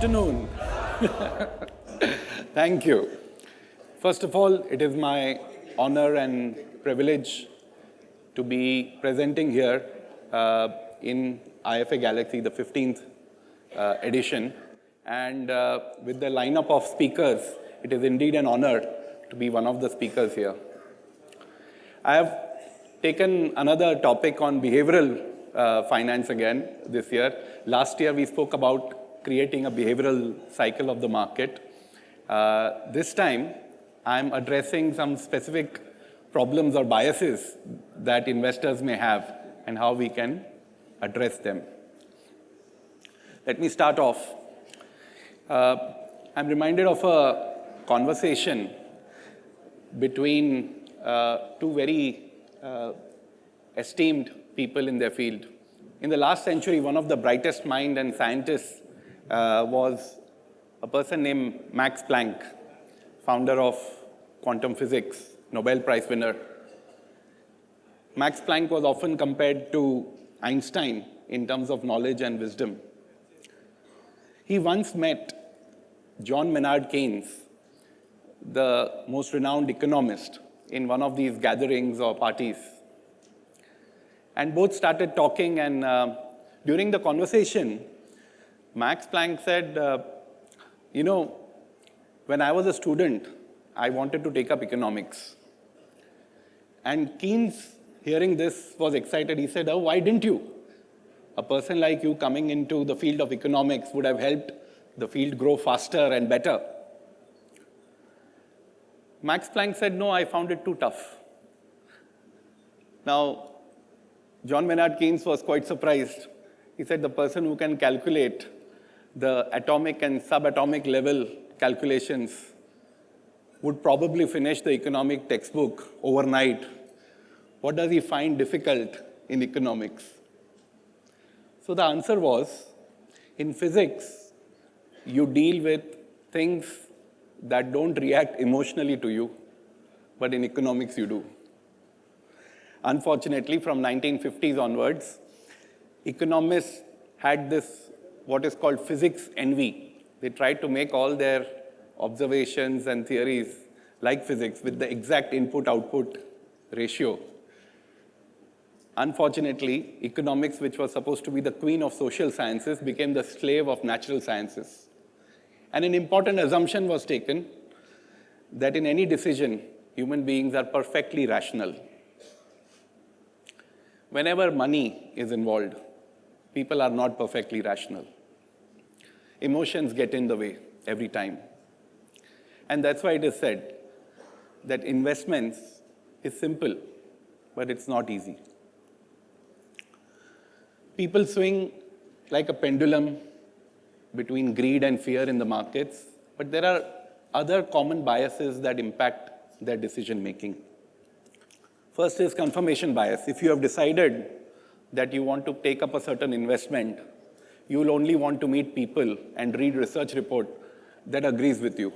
afternoon. Thank you. First of all, it is my honor and privilege to be presenting here in IFA Galaxy, the 15th edition. And with the lineup of speakers, it is indeed an honor to be one of the speakers here. I have taken another topic on behavioral finance again this year. Last year, we spoke about creating a behavioral cycle of the market. This time, I'm addressing some specific problems or biases that investors may have and how we can address them. Let me start off. I'm reminded of a conversation between two very esteemed people in their field. In the last century, one of the brightest minds and scientists was a person named Max Planck, founder of quantum physics, Nobel Prize winner. Max Planck was often compared to Einstein in terms of knowledge and wisdom. He once met John Maynard Keynes, the most renowned economist, in one of these gatherings or parties. And both started talking, and during the conversation, Max Planck said, when I was a student, I wanted to take up economics. And Keynes, hearing this, was excited. He said, why didn't you? A person like you coming into the field of economics would have helped the field grow faster and better. Max Planck said, no, I found it too tough. Now, John Maynard Keynes was quite surprised. He said, the person who can calculate the atomic and subatomic level calculations would probably finish the economic textbook overnight. What does he find difficult in economics? So the answer was, in physics, you deal with things that don't react emotionally to you, but in economics you do. Unfortunately, from 1950s onwards, economists had this, what is called physics envy. They tried to make all their observations and theories like physics with the exact input-output ratio. Unfortunately, economics, which was supposed to be the queen of social sciences, became the slave of natural sciences. And an important assumption was taken that in any decision, human beings are perfectly rational. Whenever money is involved, people are not perfectly rational. Emotions get in the way every time. And that's why it is said that investments is simple, but it's not easy. People swing like a pendulum between greed and fear in the markets, but there are other common biases that impact their decision-making. First is confirmation bias. If you have decided that you want to take up a certain investment, you will only want to meet people and read research report that agrees with you.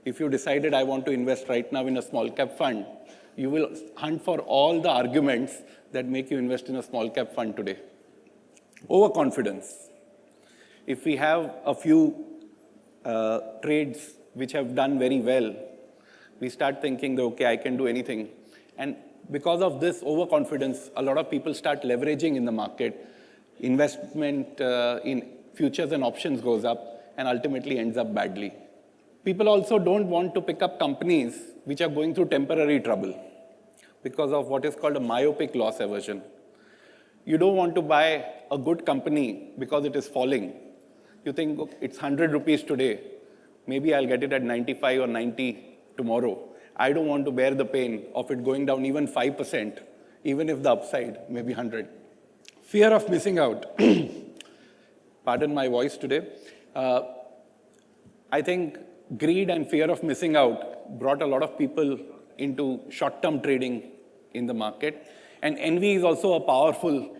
If you decided I want to invest right now in a small cap fund, you will hunt for all the arguments that make you invest in a small cap fund today. Overconfidence. If we have a few trades which have done very well, we start thinking that, okay, I can do anything. And because of this overconfidence, a lot of people start leveraging in the market. Investment in futures and options goes up and ultimately ends up badly. People also don't want to pick up companies which are going through temporary trouble because of what is called a myopic loss aversion. You don't want to buy a good company because it is falling. You think, okay, it's 100 rupees today. Maybe I'll get it at 95 or 90 tomorrow. I don't want to bear the pain of it going down even 5%, even if the upside may be 100. Fear of missing out. Pardon my voice today. I think greed and fear of missing out brought a lot of people into short-term trading in the market. And envy is also a powerful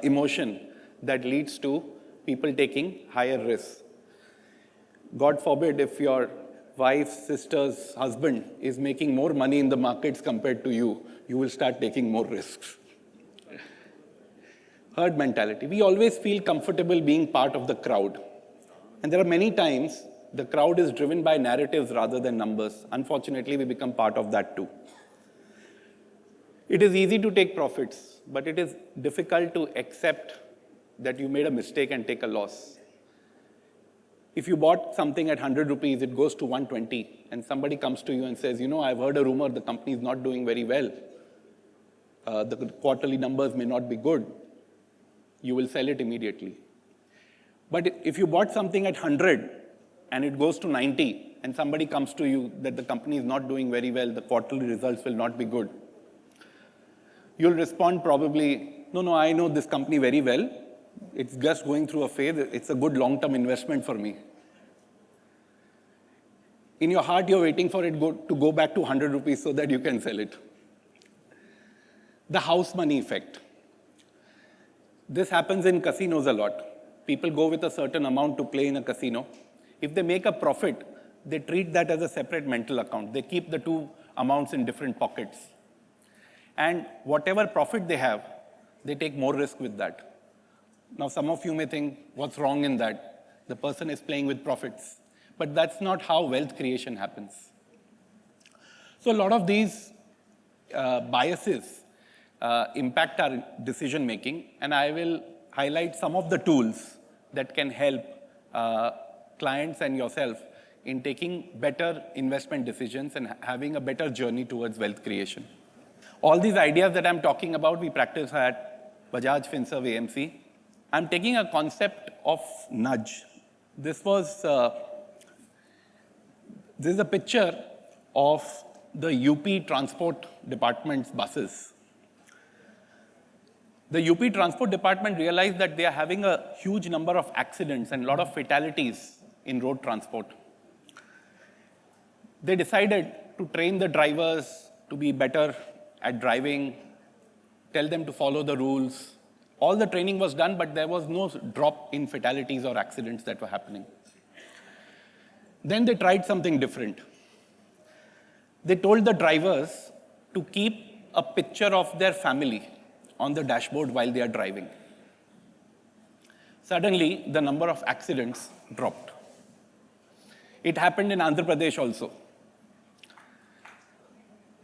emotion that leads to people taking higher risks. God forbid if your wife, sister's husband is making more money in the markets compared to you, you will start taking more risks. Herd mentality. We always feel comfortable being part of the crowd. And there are many times the crowd is driven by narratives rather than numbers. Unfortunately, we become part of that too. It is easy to take profits, but it is difficult to accept that you made a mistake and take a loss. If you bought something at 100 rupees, it goes to 120, and somebody comes to you and says, I've heard a rumor the company is not doing very well. The quarterly numbers may not be good. You will sell it immediately. But if you bought something at 100 and it goes to 90, and somebody comes to you that the company is not doing very well, the quarterly results will not be good, you'll respond probably, no, I know this company very well. It's just going through a phase. It's a good long-term investment for me. In your heart, you're waiting for it to go back to 100 rupees so that you can sell it. The house money effect. This happens in casinos a lot. People go with a certain amount to play in a casino. If they make a profit, they treat that as a separate mental account. They keep the two amounts in different pockets. And whatever profit they have, they take more risk with that. Now, some of you may think, what's wrong in that? The person is playing with profits. But that's not how wealth creation happens. So a lot of these biases impact our decision making, and I will highlight some of the tools that can help clients and yourself in taking better investment decisions and having a better journey towards wealth creation. All these ideas that I'm talking about, we practice at Bajaj Finserv AMC. I'm taking a concept of nudge. This is a picture of the UP Transport Department's buses. The UP Transport Department realized that they are having a huge number of accidents and a lot of fatalities in road transport. They decided to train the drivers to be better at driving, tell them to follow the rules. All the training was done, but there was no drop in fatalities or accidents that were happening. Then they tried something different. They told the drivers to keep a picture of their family on the dashboard while they are driving. Suddenly, the number of accidents dropped. It happened in Andhra Pradesh also.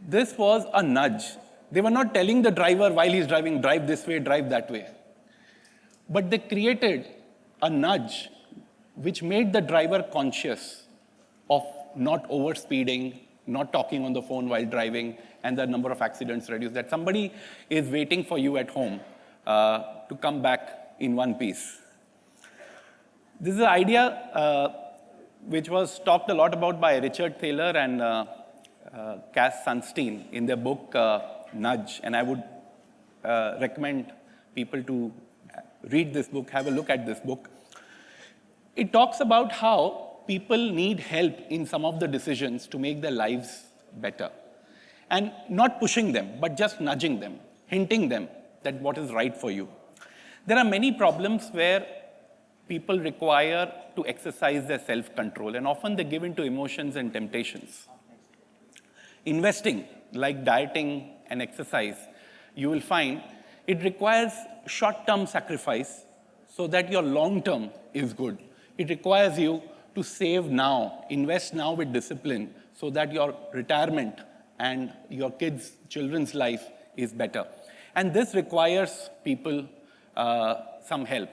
This was a nudge. They were not telling the driver while he's driving, drive this way, drive that way. But they created a nudge which made the driver conscious of not overspeeding, not talking on the phone while driving, and the number of accidents reduced. That somebody is waiting for you at home to come back in one piece. This is an idea which was talked a lot about by Richard Thaler and Cass Sunstein in their book Nudge, and I would recommend people to read this book, have a look at this book. It talks about how people need help in some of the decisions to make their lives better. And not pushing them, but just nudging them, hinting them that what is right for you. There are many problems where people require to exercise their self-control, and often they give in to emotions and temptations. Investing, like dieting and exercise, you will find it requires short-term sacrifice so that your long-term is good. It requires you to save now, invest now with discipline so that your retirement and your children's life is better. And this requires people some help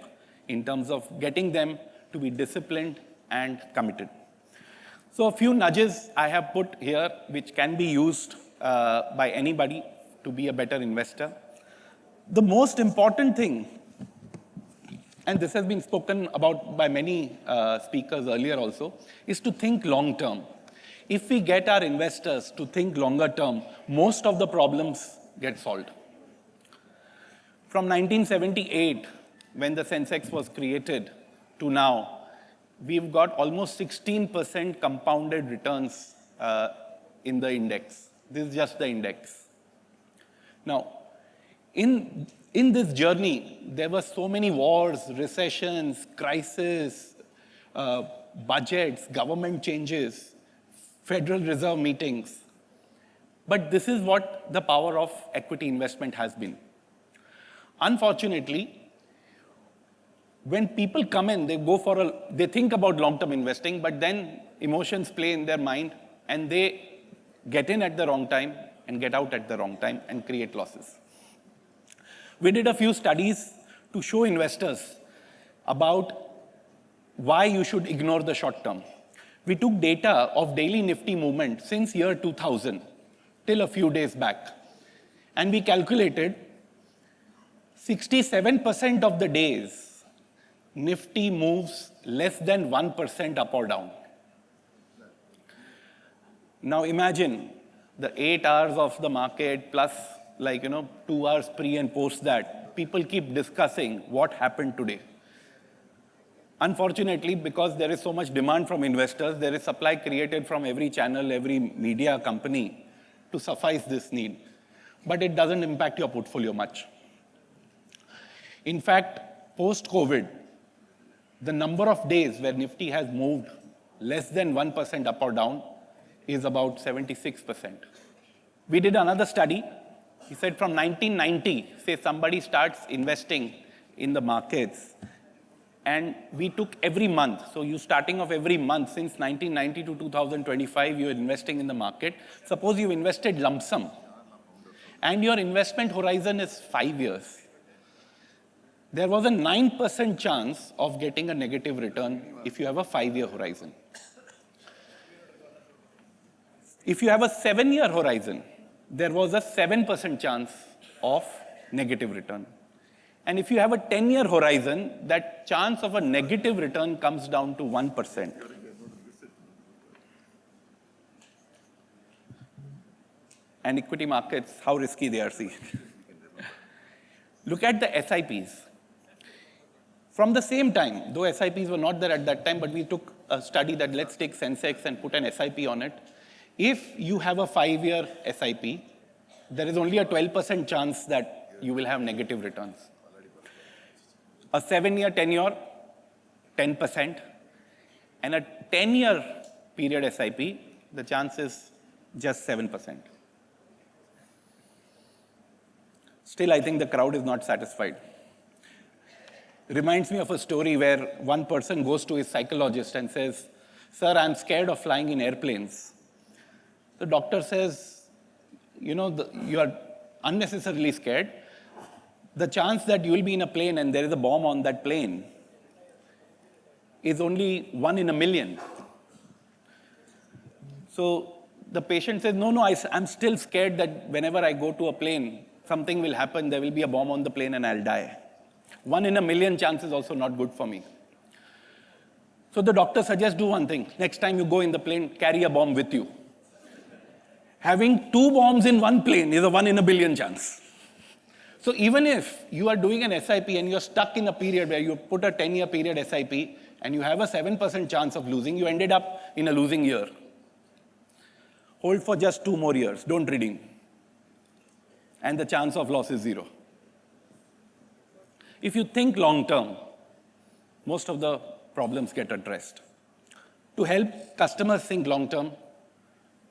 in terms of getting them to be disciplined and committed. So a few nudges I have put here which can be used by anybody to be a better investor. The most important thing, and this has been spoken about by many speakers earlier also, is to think long term. If we get our investors to think longer term, most of the problems get solved. From 1978, when the Sensex was created, to now, we've got almost 16% compounded returns in the index. This is just the index. Now, in this journey, there were so many wars, recessions, crises, budgets, government changes, Federal Reserve meetings. But this is what the power of equity investment has been. Unfortunately, when people come in, they think about long-term investing, but then emotions play in their mind and they get in at the wrong time and get out at the wrong time and create losses. We did a few studies to show investors about why you should ignore the short term. We took data of daily Nifty movement since year 2000 till a few days back. And we calculated 67% of the days, Nifty moves less than 1% up or down. Now imagine the 8 hours of the market plus 2 hours pre and post that. People keep discussing what happened today. Unfortunately, because there is so much demand from investors, there is supply created from every channel, every media company to suffice this need. But it doesn't impact your portfolio much. In fact, post-COVID, the number of days where Nifty has moved less than 1% up or down is about 76%. We did another study. He said from 1990, say somebody starts investing in the markets, and we took every month. So you starting off every month since 1990 to 2025, you're investing in the market. Suppose you invested lump sum, and your investment horizon is 5 years. There was a 9% chance of getting a negative return if you have a 5-year horizon. If you have a 7-year horizon, there was a 7% chance of negative return. And if you have a 10-year horizon, that chance of a negative return comes down to 1%. And equity markets, how risky they are, see. Look at the SIPs. From the same time, though SIPs were not there at that time, but we took a study that let's take Sensex and put an SIP on it. If you have a 5-year SIP, there is only a 12% chance that you will have negative returns. A 7-year, 10-year, 10%. And a 10-year period SIP, the chance is just 7%. Still, I think the crowd is not satisfied. Reminds me of a story where one person goes to his psychologist and says, "Sir, I'm scared of flying in airplanes." The doctor says, you are unnecessarily scared. The chance that you will be in a plane and there is a bomb on that plane is only 1 in a million. So the patient says, no, I'm still scared that whenever I go to a plane, something will happen, there will be a bomb on the plane and I'll die. 1 in a million chance is also not good for me. So the doctor suggests do one thing. Next time you go in the plane, carry a bomb with you. Having 2 bombs in one plane is a 1 in a billion chance. So even if you are doing an SIP and you're stuck in a period where you put a 10-year period SIP and you have a 7% chance of losing, you ended up in a losing year. Hold for just 2 more years. Don't redeem. And the chance of loss is 0. If you think long-term, most of the problems get addressed. To help customers think long-term,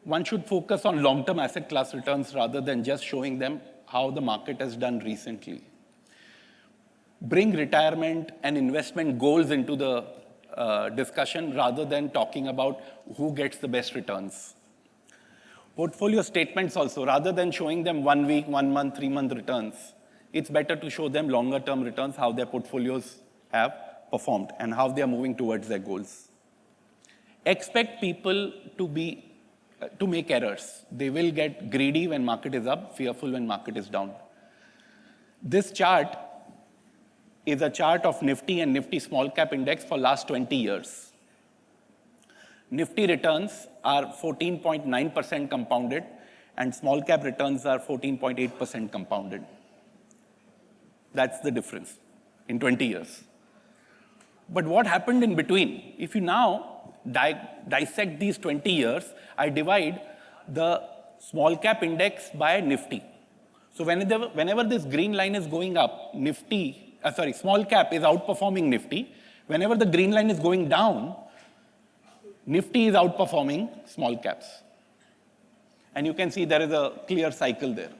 one should focus on long-term asset class returns rather than just showing them how the market has done recently. Bring retirement and investment goals into the discussion rather than talking about who gets the best returns. Portfolio statements also, rather than showing them 1 week, 1 month, 3-month returns, it's better to show them longer-term returns, how their portfolios have performed and how they are moving towards their goals. Expect people to make errors. They will get greedy when market is up, fearful when market is down. This chart is a chart of Nifty and Nifty small cap index for last 20 years. Nifty returns are 14.9% compounded and small cap returns are 14.8% compounded. That's the difference in 20 years. But what happened in between? If you now dissect these 20 years, I divide the small cap index by Nifty. So whenever this green line is going up, small cap is outperforming Nifty. Whenever the green line is going down, Nifty is outperforming small caps. And you can see there is a clear cycle there.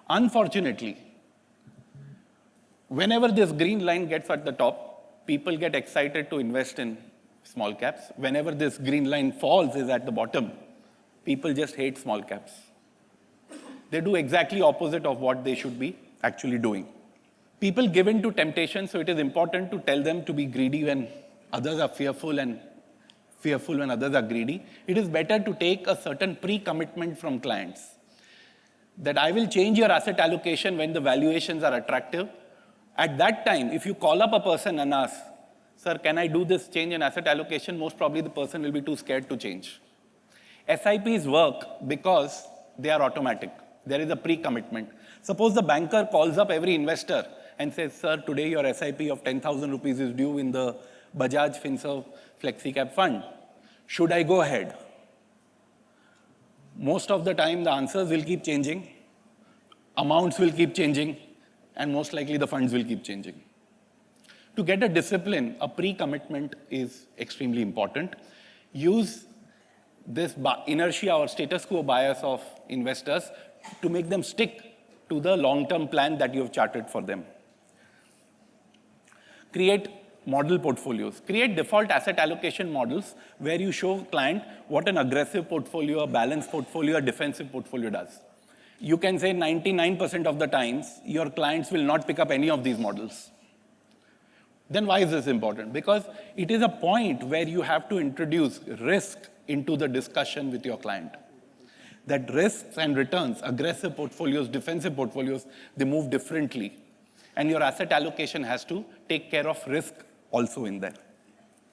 Unfortunately, whenever this green line gets at the top, people get excited to invest in small caps. Whenever this green line falls is at the bottom, people just hate small caps. They do exactly opposite of what they should be actually doing. People give in to temptation, so it is important to tell them to be greedy when others are fearful and fearful when others are greedy. It is better to take a certain pre-commitment from clients that I will change your asset allocation when the valuations are attractive. At that time, if you call up a person and ask, sir, can I do this change in asset allocation? Most probably the person will be too scared to change. SIPs work because they are automatic. There is a pre-commitment. Suppose the banker calls up every investor and says, sir, today your SIP of 10,000 rupees is due in the Bajaj Finserv Flexi Cap Fund. Should I go ahead? Most of the time, the answers will keep changing, amounts will keep changing, and most likely the funds will keep changing. To get a discipline, a pre-commitment is extremely important. Use this inertia or status quo bias of investors to make them stick to the long-term plan that you have charted for them. Create model portfolios. Create default asset allocation models where you show client what an aggressive portfolio, a balanced portfolio, a defensive portfolio does. You can say 99% of the times, your clients will not pick up any of these models. Then why is this important? Because it is a point where you have to introduce risk into the discussion with your client. That risks and returns, aggressive portfolios, defensive portfolios, they move differently. And your asset allocation has to take care of risk also in there.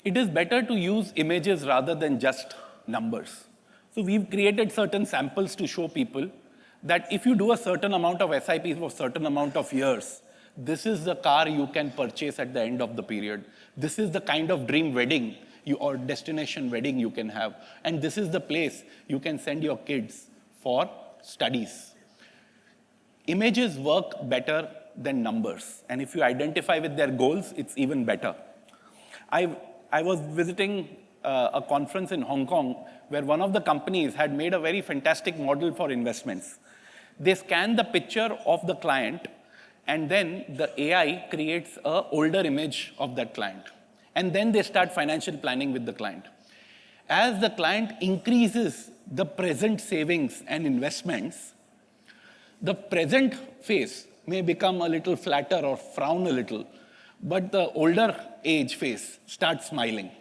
It is better to use images rather than just numbers. So we've created certain samples to show people that if you do a certain amount of SIPs for a certain amount of years, this is the car you can purchase at the end of the period. This is the kind of dream wedding or destination wedding you can have. And this is the place you can send your kids for studies. Images work better than numbers. And if you identify with their goals, it's even better. I was visiting a conference in Hong Kong where one of the companies had made a very fantastic model for investments. They scan the picture of the client, and then the AI creates an older image of that client. And then they start financial planning with the client. As the client increases the present savings and investments, the present face may become a little flatter or frown a little, but the older age face starts smiling.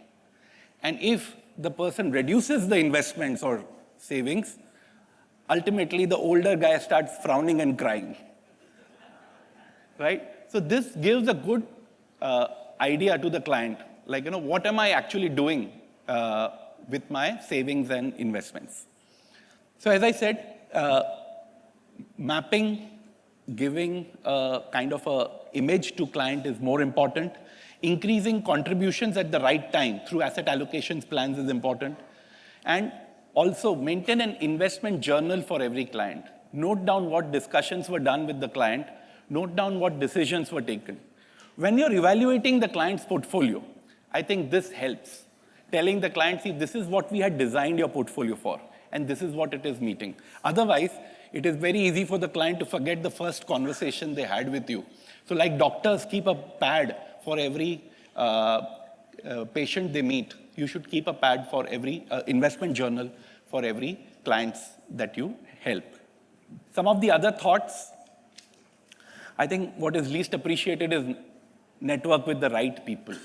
And if the person reduces the investments or savings, ultimately the older guy starts frowning and crying. Right? So this gives a good idea to the client, like, what am I actually doing with my savings and investments? So as I said, mapping, giving a kind of a image to client is more important. Increasing contributions at the right time through asset allocations plans is important. And also maintain an investment journal for every client. Note down what discussions were done with the client. Note down what decisions were taken. When you're evaluating the client's portfolio, I think this helps. Telling the client, see, this is what we had designed your portfolio for, and this is what it is meeting. Otherwise, it is very easy for the client to forget the first conversation they had with you. So like doctors keep a pad for every patient they meet, you should keep a pad for every investment journal for every clients that you help. Some of the other thoughts, I think what is least appreciated is network with the right people.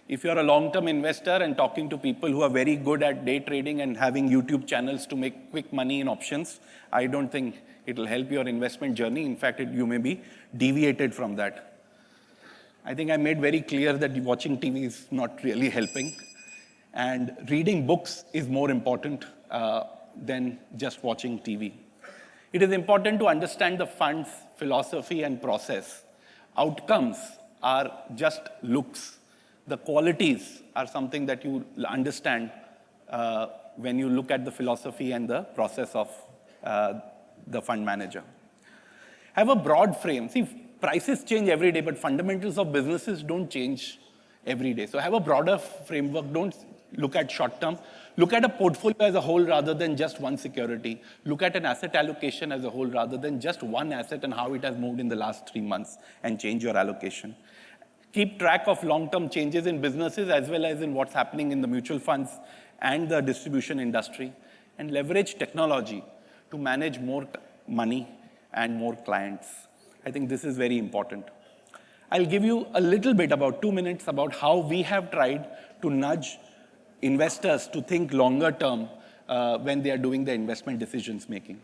If you're a long-term investor and talking to people who are very good at day trading and having YouTube channels to make quick money in options, I don't think it'll help your investment journey. In fact, you may be deviated from that. I think I made very clear that watching TV is not really helping. And reading books is more important than just watching TV. It is important to understand the fund's philosophy and process. Outcomes are just looks. The qualities are something that you understand when you look at the philosophy and the process of the fund manager. Have a broad frame. See, prices change every day, but fundamentals of businesses don't change every day. So have a broader framework. Don't look at short term. Look at a portfolio as a whole rather than just one security. Look at an asset allocation as a whole rather than just one asset and how it has moved in the last 3 months and change your allocation. keep track of long-term changes in businesses as well as in what's happening in the mutual funds and the distribution industry, and leverage technology to manage more money and more clients. I think this is very important. I'll give you a little bit, about 2 minutes, about how we have tried to nudge investors to think longer term when they are doing their investment decisions making.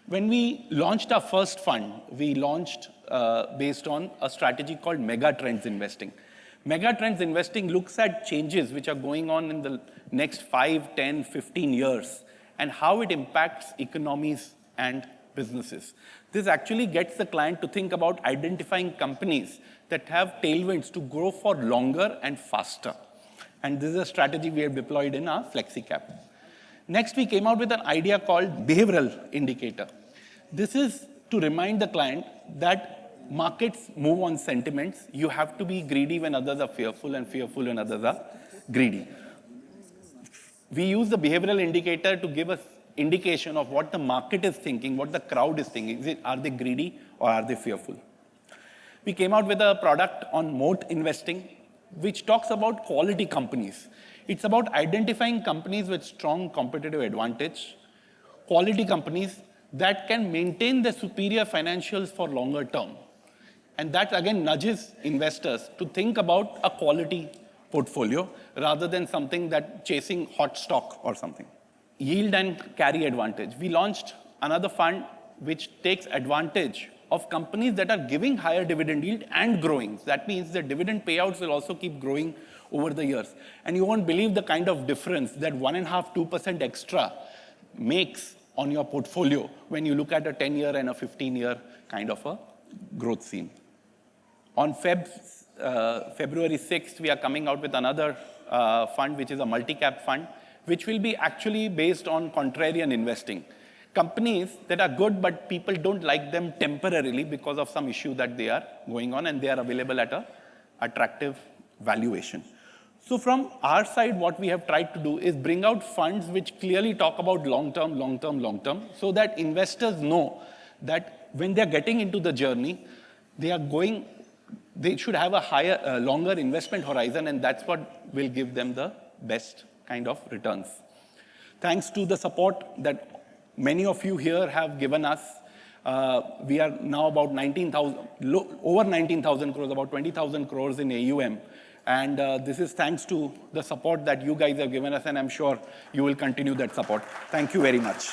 When we launched our first fund, we launched based on a strategy called mega trends investing. Mega trends investing looks at changes which are going on in the next 5, 10, 15 years and how it impacts economies and businesses. This actually gets the client to think about identifying companies that have tailwinds to grow for longer and faster. And this is a strategy we have deployed in our FlexiCap. Next, we came out with an idea called behavioral indicator. This is to remind the client that markets move on sentiments. You have to be greedy when others are fearful and fearful when others are greedy. We use the behavioral indicator to give us indication of what the market is thinking, what the crowd is thinking. Are they greedy or are they fearful? We came out with a product on moat investing, which talks about quality companies. It's about identifying companies with strong competitive advantage, quality companies that can maintain their superior financials for longer term. And that again nudges investors to think about a quality portfolio rather than something that chasing hot stock or something. Yield and carry advantage. We launched another fund which takes advantage of companies that are giving higher dividend yield and growing. That means the dividend payouts will also keep growing over the years. And you won't believe the kind of difference that 1.5%, 2% extra makes on your portfolio when you look at a 10-year and a 15-year kind of a growth scene. On February 6th, we are coming out with another fund, which is a multi-cap fund, which will be actually based on contrarian investing. Companies that are good, but people don't like them temporarily because of some issue that they are going on, and they are available at an attractive valuation. So from our side, what we have tried to do is bring out funds which clearly talk about long-term, long-term, long-term, so that investors know that when they're getting into the journey, they should have a higher, longer investment horizon, and that's what will give them the best kind of returns. Thanks to the support that many of you here have given us, we are now about over 19,000 crores, about 20,000 crores in AUM. And this is thanks to the support that you guys have given us, and I'm sure you will continue that support. Thank you very much.